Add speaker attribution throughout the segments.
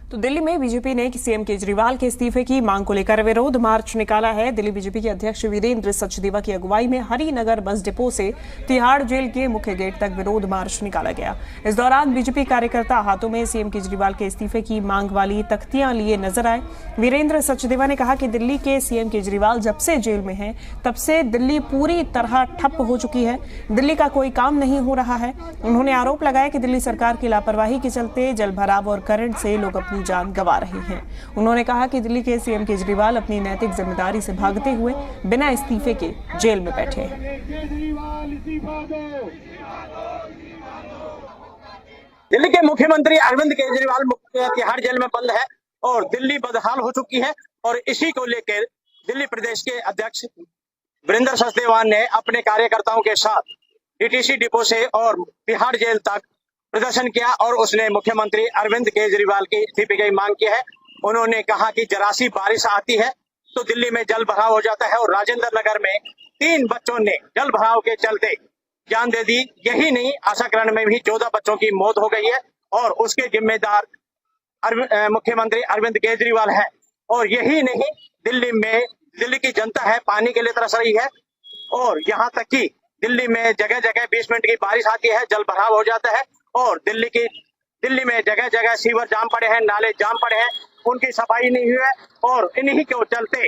Speaker 1: तो दिल्ली में बीजेपी ने सीएम केजरीवाल के इस्तीफे की मांग को लेकर विरोध मार्च निकाला है। दिल्ली बीजेपी के अध्यक्ष वीरेंद्र सचदेवा की अगुवाई में हरिनगर बस डिपो से तिहाड़ जेल के मुख्य गेट तक विरोध मार्च निकाला गया। इस दौरान बीजेपी कार्यकर्ता हाथों में सीएम केजरीवाल के इस्तीफे की मांग वाली तख्तियां लिए नजर आए। वीरेंद्र सचदेवा ने कहा कि दिल्ली के सीएम केजरीवाल जब से जेल में हैं, तब से दिल्ली पूरी तरह ठप हो चुकी है। दिल्ली का कोई काम नहीं हो रहा है। उन्होंने आरोप लगाया कि दिल्ली सरकार की लापरवाही के चलते जल भराव और करंट से लोग अपनी जान गंवा रहे हैं। उन्होंने कहा कि दिल्ली के सीएम केजरीवाल अपनी नैतिक जिम्मेदारी से भागते हुए बिना इस्तीफे के जेल में बैठे हैं।
Speaker 2: दिल्ली के मुख्यमंत्री अरविंद केजरीवाल तिहाड़ जेल में बंद है और दिल्ली बदहाल हो चुकी है। और इसी को लेकर दिल्ली प्रदेश के अध्यक्ष वीरेंद्र सचदेवा ने अपने कार्यकर्ताओं के साथ डीटीसी डिपो से और तिहाड़ जेल तक प्रदर्शन किया और उसने मुख्यमंत्री अरविंद केजरीवाल की इस्तीफे की मांग की है। उन्होंने कहा कि जरा सी बारिश आती है तो दिल्ली में जल भराव हो जाता है और राजेंद्र नगर में 3 बच्चों ने जल भराव के चलते जान दे दी। यही नहीं, आशाकरण में भी 14 बच्चों की मौत हो गई है और उसके जिम्मेदार मुख्यमंत्री अरविंद केजरीवाल है। और यही नहीं, दिल्ली की जनता है पानी के लिए तरस रही है और यहाँ तक कि दिल्ली में जगह जगह 20 मिनट की बारिश आती है, जल भराव हो जाता है और दिल्ली में जगह जगह सीवर जाम पड़े हैं, नाले जाम पड़े हैं, उनकी सफाई नहीं हुई है और इन्हीं के चलते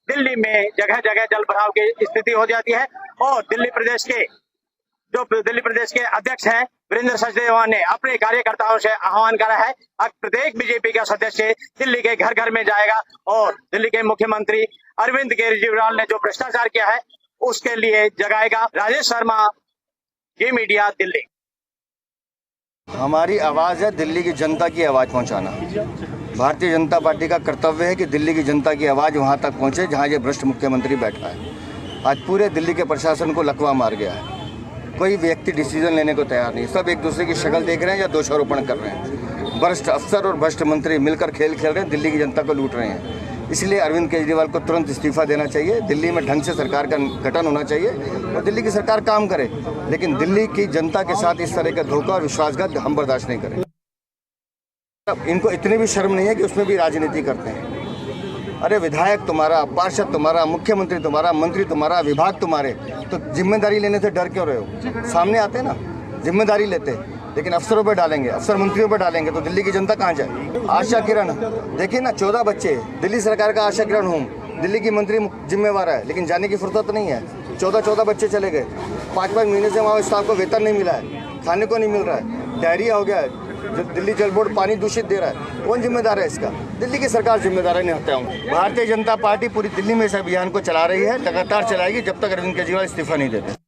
Speaker 2: दिल्ली में जगह जगह जल भराव की स्थिति हो जाती है। और दिल्ली प्रदेश के अध्यक्ष हैं वीरेंद्र सचदेवा ने अपने कार्यकर्ताओं से आह्वान करा है, प्रत्येक बीजेपी का सदस्य दिल्ली के घर घर में जाएगा और दिल्ली के मुख्यमंत्री अरविंद केजरीवाल ने जो भ्रष्टाचार किया है उसके लिए जगाएगा। राजेश शर्मा, ये मीडिया, दिल्ली।
Speaker 3: हमारी आवाज़ है दिल्ली की जनता की आवाज़ पहुंचाना। भारतीय जनता पार्टी का कर्तव्य है कि दिल्ली की जनता की आवाज़ वहां तक पहुंचे जहां ये भ्रष्ट मुख्यमंत्री बैठा है। आज पूरे दिल्ली के प्रशासन को लकवा मार गया है। कोई व्यक्ति डिसीजन लेने को तैयार नहीं, सब एक दूसरे की शक्ल देख रहे हैं या दोषारोपण कर रहे हैं। भ्रष्ट अफसर और भ्रष्ट मंत्री मिलकर खेल खेल रहे हैं, दिल्ली की जनता को लूट रहे हैं। इसलिए अरविंद केजरीवाल को तुरंत इस्तीफा देना चाहिए। दिल्ली में ढंग से सरकार का गठन होना चाहिए और दिल्ली की सरकार काम करे, लेकिन दिल्ली की जनता के साथ इस तरह का धोखा और विश्वासघात हम बर्दाश्त नहीं करें। इनको इतनी भी शर्म नहीं है कि उसमें भी राजनीति करते हैं। अरे विधायक तुम्हारा, पार्षद तुम्हारा, मुख्यमंत्री तुम्हारा, मंत्री तुम्हारा, विभाग तुम्हारे, तो जिम्मेदारी लेने से डर क्यों रहे हो? सामने आते ना, जिम्मेदारी लेते, लेकिन अफसरों पर डालेंगे, अफसर मंत्रियों पर डालेंगे तो दिल्ली की जनता कहाँ जाए? आशा किरण देखिए ना, 14 बच्चे, दिल्ली सरकार का आशा किरण हूँ, दिल्ली की मंत्री जिम्मेवार है, लेकिन जाने की फुर्सत नहीं है। 14 बच्चे चले गए, 5 महीने से वहाँ स्टाफ को वेतन नहीं मिला है, खाने को नहीं मिल रहा है, डायरिया हो गया है, जो दिल्ली जल बोर्ड पानी दूषित दे रहा है। कौन जिम्मेदार है इसका? दिल्ली की सरकार जिम्मेदार है। नहीं हत्या हूँ। भारतीय जनता पार्टी पूरी दिल्ली में इस अभियान को चला रही है, लगातार चलाएगी जब तक अरविंद केजरीवाल इस्तीफा नहीं देते।